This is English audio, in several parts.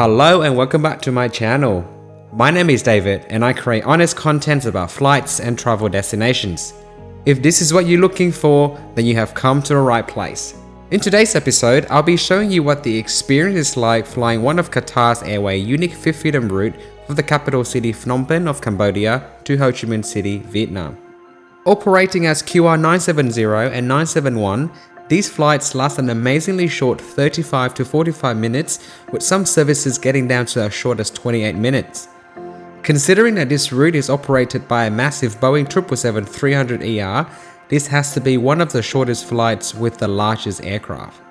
Hello and welcome back to my channel. My name is David and I create honest content about flights and travel destinations. If this is what you're looking for, then you have come to the right place. In today's episode, I'll be showing you what the experience is like flying one of Qatar Airways' unique fifth freedom route from the capital city Phnom Penh of Cambodia to Ho Chi Minh City, Vietnam. Operating as QR 970 and 971, these flights last an amazingly short 35 to 45 minutes, with some services getting down to as short as 28 minutes. Considering that this route is operated by a massive Boeing 777-300ER, this has to be one of the shortest flights with the largest aircraft.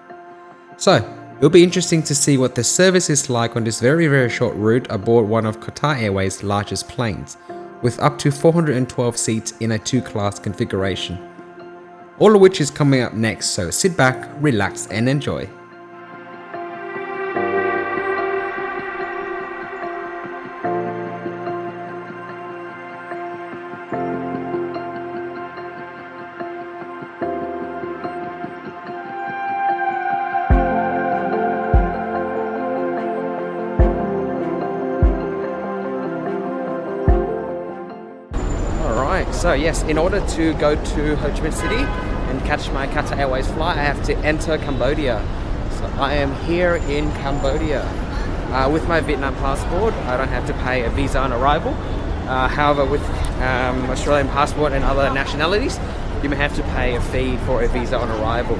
So, it'll be interesting to see what the service is like on this very short route aboard one of Qatar Airways' largest planes, with up to 412 seats in a two-class configuration. All of which is coming up next, so sit back, relax and enjoy. Alright, so yes, in order to go to Ho Chi Minh City and catch my Qatar Airways flight, I have to enter Cambodia. So I am here in Cambodia. With my Vietnam passport, I don't have to pay a visa on arrival. However, with Australian passport and other nationalities, you may have to pay a fee for a visa on arrival.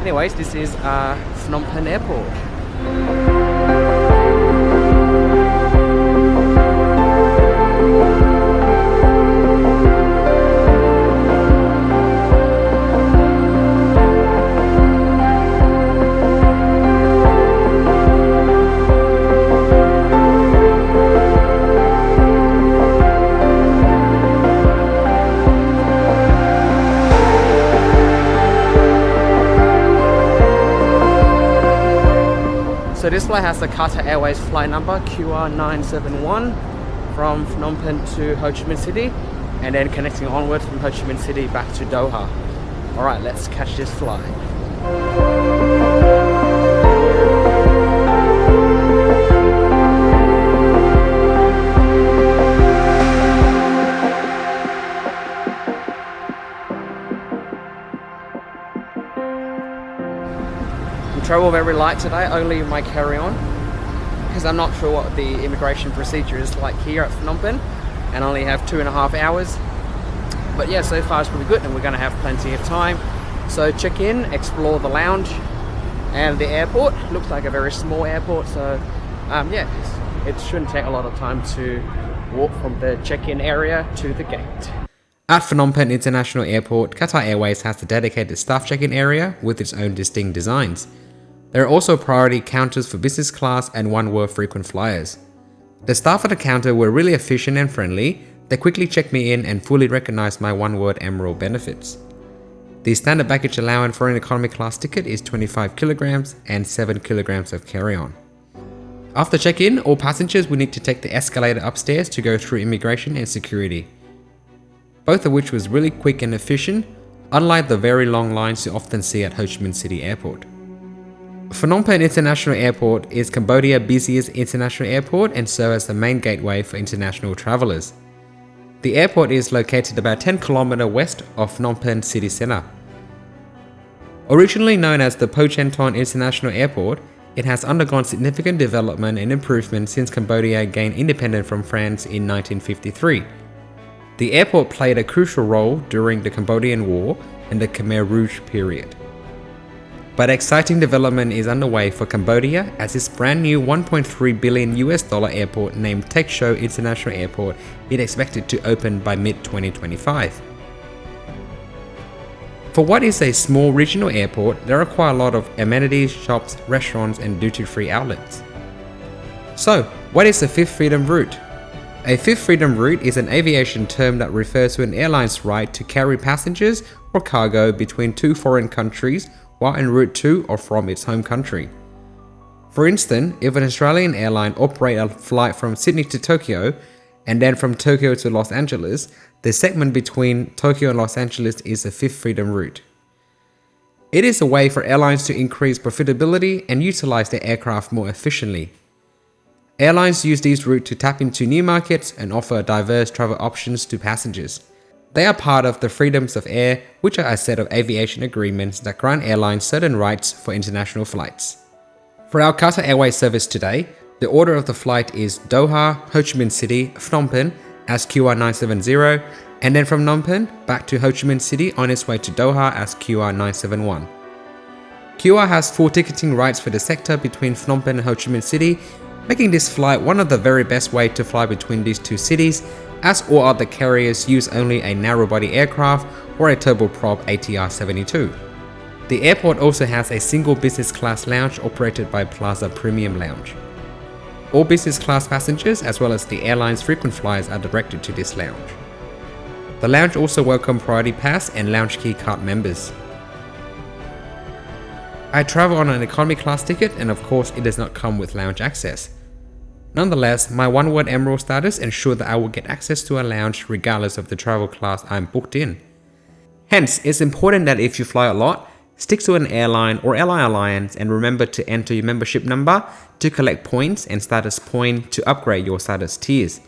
Anyways, this is Phnom Penh Airport. So this flight has the Qatar Airways flight number QR 971 from Phnom Penh to Ho Chi Minh City, and then connecting onward from Ho Chi Minh City back to Doha. Alright, let's catch this flight. Travel very light today, only my carry-on, because I'm not sure what the immigration procedure is like here at Phnom Penh, and only have 2.5 hours. But yeah, so far it's pretty good, and we're going to have plenty of time. So check in, explore the lounge and the airport. Looks like a very small airport, so yeah, it shouldn't take a lot of time to walk from the check-in area to the gate. At Phnom Penh International Airport, Qatar Airways has a dedicated staff check-in area with its own distinct designs. There are also priority counters for business class and one-world frequent flyers. The staff at the counter were really efficient and friendly. They quickly checked me in and fully recognized my one-world Emerald benefits. The standard baggage allowance for an economy class ticket is 25 kilograms and 7 kilograms of carry-on. After check-in, all passengers will need to take the escalator upstairs to go through immigration and security, both of which was really quick and efficient, unlike the very long lines you often see at Ho Chi Minh City Airport. Phnom Penh International Airport is Cambodia's busiest international airport and serves as the main gateway for international travelers. The airport is located about 10 km west of Phnom Penh city centre. Originally known as the Po Chen Ton International Airport, it has undergone significant development and improvement since Cambodia gained independence from France in 1953. The airport played a crucial role during the Cambodian War and the Khmer Rouge period. But exciting development is underway for Cambodia as its brand new $1.3 billion airport named Takeoff International Airport is expected to open by mid-2025. For what is a small regional airport, there are quite a lot of amenities, shops, restaurants and duty-free outlets. So, what is the Fifth Freedom Route? A Fifth Freedom Route is an aviation term that refers to an airline's right to carry passengers or cargo between two foreign countries while en route to or from its home country. For instance, if an Australian airline operates a flight from Sydney to Tokyo and then from Tokyo to Los Angeles, the segment between Tokyo and Los Angeles is the Fifth Freedom Route. It is a way for airlines to increase profitability and utilize their aircraft more efficiently. Airlines use these routes to tap into new markets and offer diverse travel options to passengers. They are part of the Freedoms of Air, which are a set of aviation agreements that grant airlines certain rights for international flights. For our Qatar Airways service today, the order of the flight is Doha, Ho Chi Minh City, Phnom Penh as QR970, and then from Phnom Penh back to Ho Chi Minh City on its way to Doha as QR971. QR has full ticketing rights for the sector between Phnom Penh and Ho Chi Minh City, making this flight one of the very best ways to fly between these two cities, as all other carriers use only a narrow-body aircraft or a turboprop ATR 72. The airport also has a single business class lounge operated by Plaza Premium Lounge. All business class passengers as well as the airline's frequent flyers are directed to this lounge. The lounge also welcomes Priority Pass and Lounge Key Card members. I travel on an economy class ticket and of course it does not come with lounge access. Nonetheless, my Oneboard Emerald status ensures that I will get access to a lounge regardless of the travel class I'm booked in. Hence, it's important that if you fly a lot, stick to an airline or airline alliance and remember to enter your membership number to collect points and status point to upgrade your status tiers.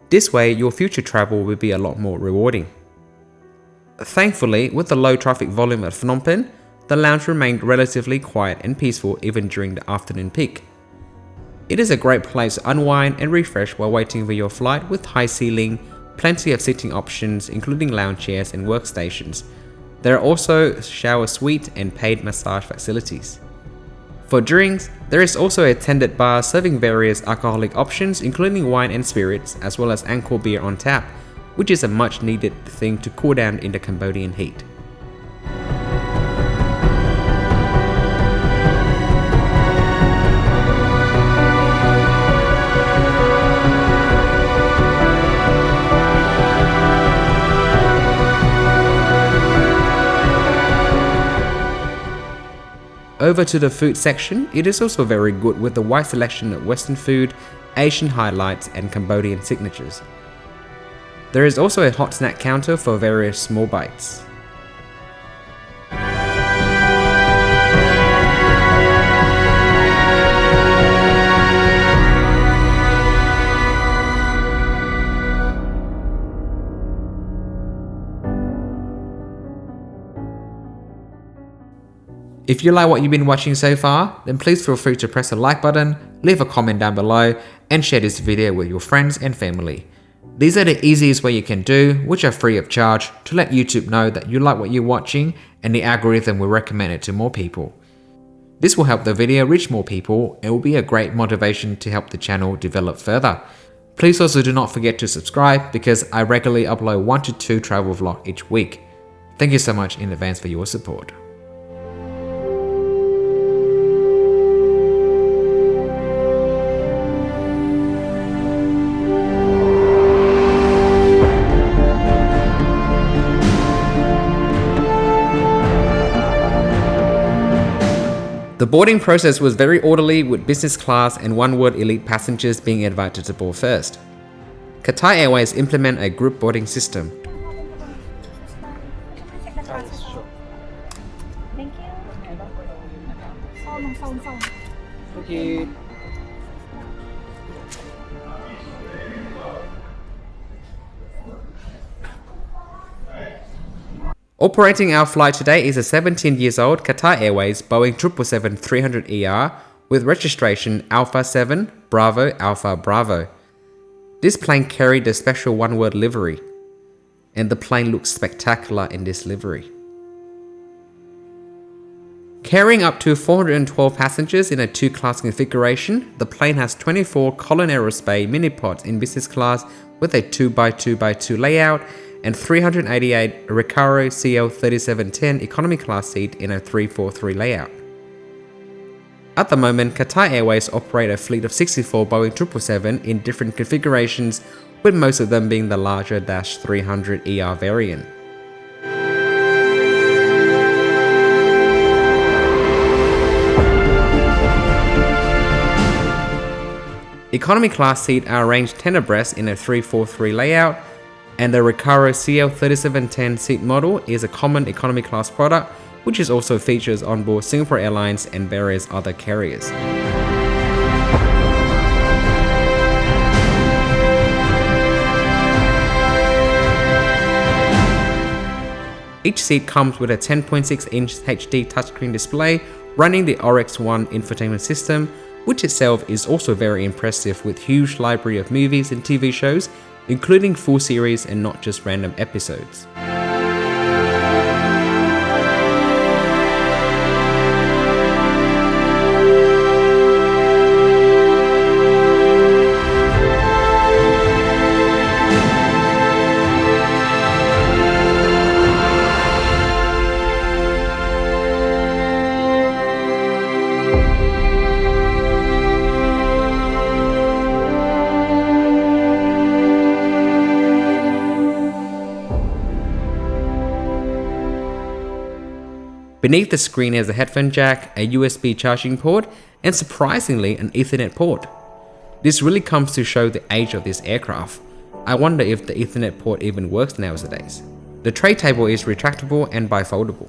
This way, your future travel will be a lot more rewarding. Thankfully, with the low traffic volume at Phnom Penh, the lounge remained relatively quiet and peaceful even during the afternoon peak. It is a great place to unwind and refresh while waiting for your flight with high ceiling, plenty of seating options including lounge chairs and workstations. There are also shower suite and paid massage facilities. For drinks, there is also a tended bar serving various alcoholic options including wine and spirits as well as Angkor beer on tap, which is a much needed thing to cool down in the Cambodian heat. Over to the food section, it is also very good with a wide selection of Western food, Asian highlights and Cambodian signatures. There is also a hot snack counter for various small bites. If you like what you've been watching so far, then please feel free to press the like button, leave a comment down below, and share this video with your friends and family. These are the easiest way you can do, which are free of charge, to let YouTube know that you like what you're watching and the algorithm will recommend it to more people. This will help the video reach more people and will be a great motivation to help the channel develop further. Please also do not forget to subscribe because I regularly upload 1 to 2 travel vlogs each week. Thank you so much in advance for your support. The boarding process was very orderly with business class and Oneboard elite passengers being invited to board first. Qatar Airways implement a group boarding system. Thank you. Operating our flight today is a 17 years old Qatar Airways Boeing 777-300ER with registration Alpha 7 Bravo Alpha Bravo. This plane carried the special Oneboard livery, and the plane looks spectacular in this livery. Carrying up to 412 passengers in a 2-class configuration, the plane has 24 Colin Aerospace mini-pods in business class with a 2x2x2 layout and 388 Recaro CL3710 economy class seat in a 343 layout. At the moment, Qatar Airways operate a fleet of 64 Boeing 777 in different configurations, with most of them being the larger -300ER variant. Economy class seats are arranged 10 abreast in a 343 layout, and the Recaro CL3710 seat model is a common economy class product, which is also features on board Singapore Airlines and various other carriers. Each seat comes with a 10.6-inch HD touchscreen display running the RX-1 infotainment system, which itself is also very impressive with huge library of movies and TV shows, including full series and not just random episodes. Beneath the screen is a headphone jack, a USB charging port, and surprisingly an Ethernet port. This really comes to show the age of this aircraft. I wonder if the Ethernet port even works nowadays. The tray table is retractable and bifoldable.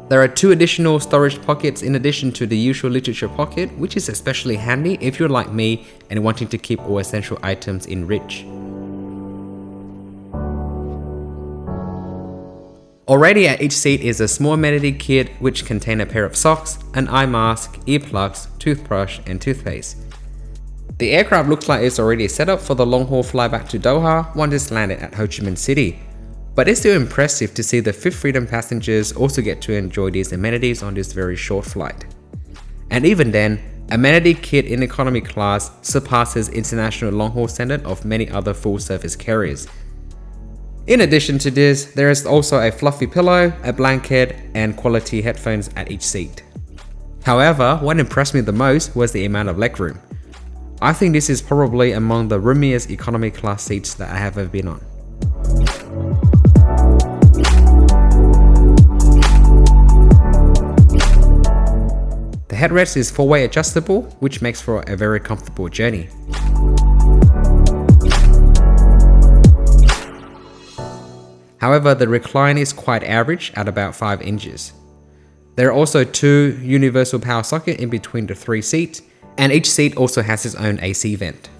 There are 2 additional storage pockets in addition to the usual literature pocket, which is especially handy if you're like me and wanting to keep all essential items in reach. Already at each seat is a small amenity kit which contain a pair of socks, an eye mask, earplugs, toothbrush and toothpaste. The aircraft looks like it's already set up for the long haul fly back to Doha once it's landed at Ho Chi Minh City. But it's still impressive to see the Fifth Freedom passengers also get to enjoy these amenities on this very short flight. And even then, amenity kit in economy class surpasses international long haul standard of many other full service carriers. In addition to this, there is also a fluffy pillow, a blanket, and quality headphones at each seat. However, what impressed me the most was the amount of legroom. I think this is probably among the roomiest economy class seats that I have ever been on. The headrest is 4-way adjustable, which makes for a very comfortable journey. However, the recline is quite average at about 5 inches. There are also 2 universal power sockets in between the 3 seats, and each seat also has its own AC vent.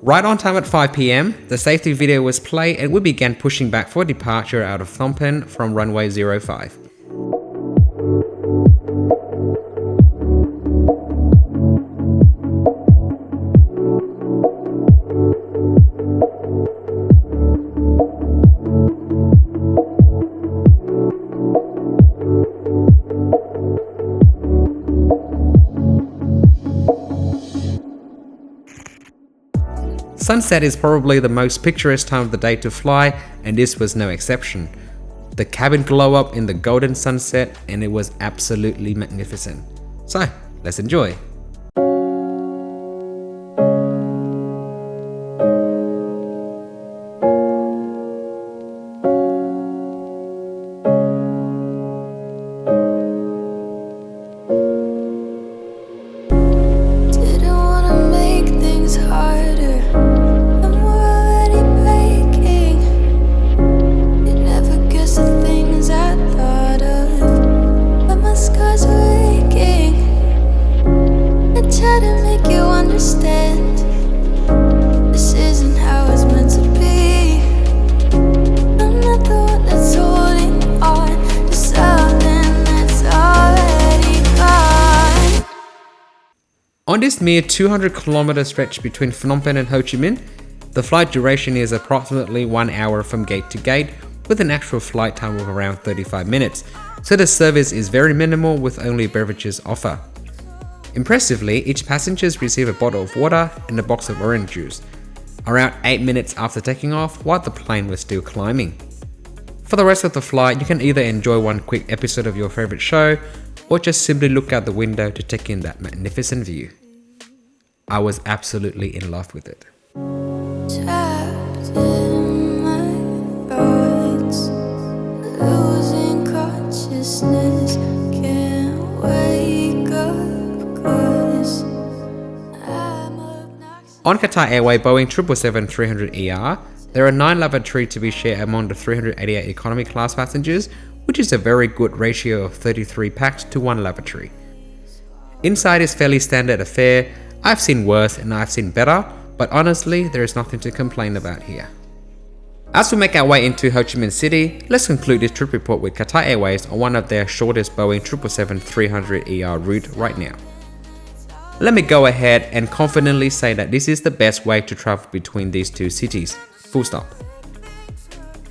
Right on time at 5 PM, the safety video was played and we began pushing back for departure out of Phnom Penh from runway 05. Sunset is probably the most picturesque time of the day to fly, and this was no exception. The cabin glow up in the golden sunset and it was absolutely magnificent. So, let's enjoy. On this mere 200-kilometer stretch between Phnom Penh and Ho Chi Minh, the flight duration is approximately 1 hour from gate to gate, with an actual flight time of around 35 minutes, so the service is very minimal with only beverages offer. Impressively, each passenger receives a bottle of water and a box of orange juice, around 8 minutes after taking off while the plane was still climbing. For the rest of the flight, you can either enjoy one quick episode of your favorite show, or just simply look out the window to take in that magnificent view. I was absolutely in love with it. Trapped in my thoughts, losing consciousness, can't wake up 'cause I'm obnoxious. On Qatar Airways Boeing 777-300ER, There are 9 lavatories to be shared among the 388 economy class passengers, which is a very good ratio of 33 packs to 1 lavatory. Inside is fairly standard affair. I've seen worse and I've seen better, but honestly there is nothing to complain about here. As we make our way into Ho Chi Minh City, let's conclude this trip report with Qatar Airways on one of their shortest Boeing 777-300ER route right now. Let me go ahead and confidently say that this is the best way to travel between these two cities, full stop.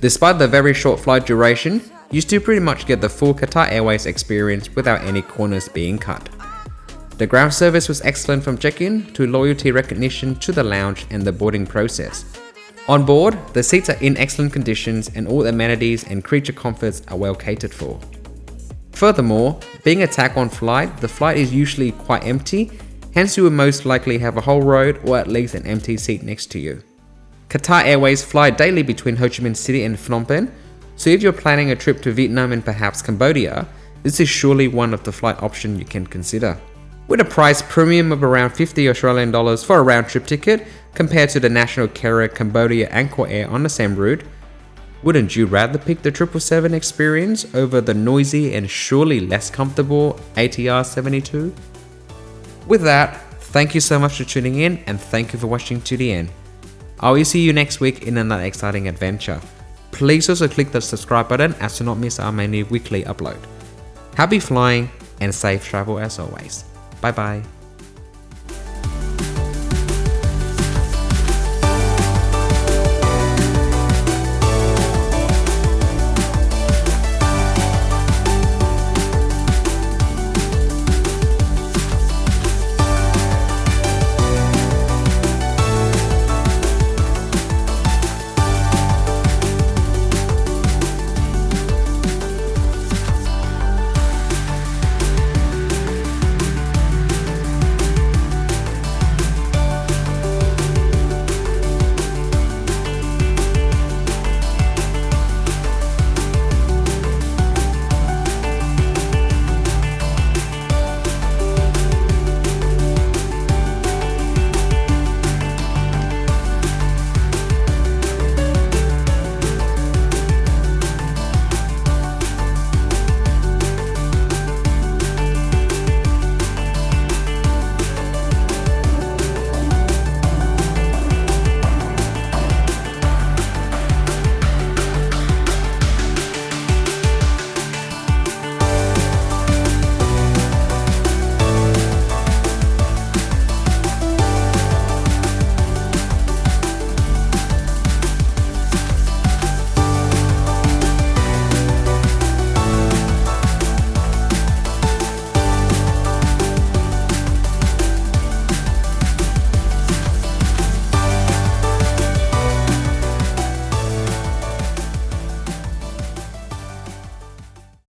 Despite the very short flight duration, you still pretty much get the full Qatar Airways experience without any corners being cut. The ground service was excellent from check-in to loyalty recognition to the lounge and the boarding process. On board, the seats are in excellent conditions and all amenities and creature comforts are well catered for. Furthermore, being a tack-on flight, the flight is usually quite empty, hence you will most likely have a whole row or at least an empty seat next to you. Qatar Airways fly daily between Ho Chi Minh City and Phnom Penh, so if you're planning a trip to Vietnam and perhaps Cambodia, this is surely one of the flight options you can consider. With a price premium of around 50 Australian dollars for a round trip ticket compared to the national carrier Cambodia Angkor Air on the same route, wouldn't you rather pick the 777 experience over the noisy and surely less comfortable ATR 72? With that, thank you so much for tuning in and thank you for watching to the end. I will see you next week in another exciting adventure. Please also click the subscribe button as to not miss our many weekly upload. Happy flying and safe travel as always. Bye bye.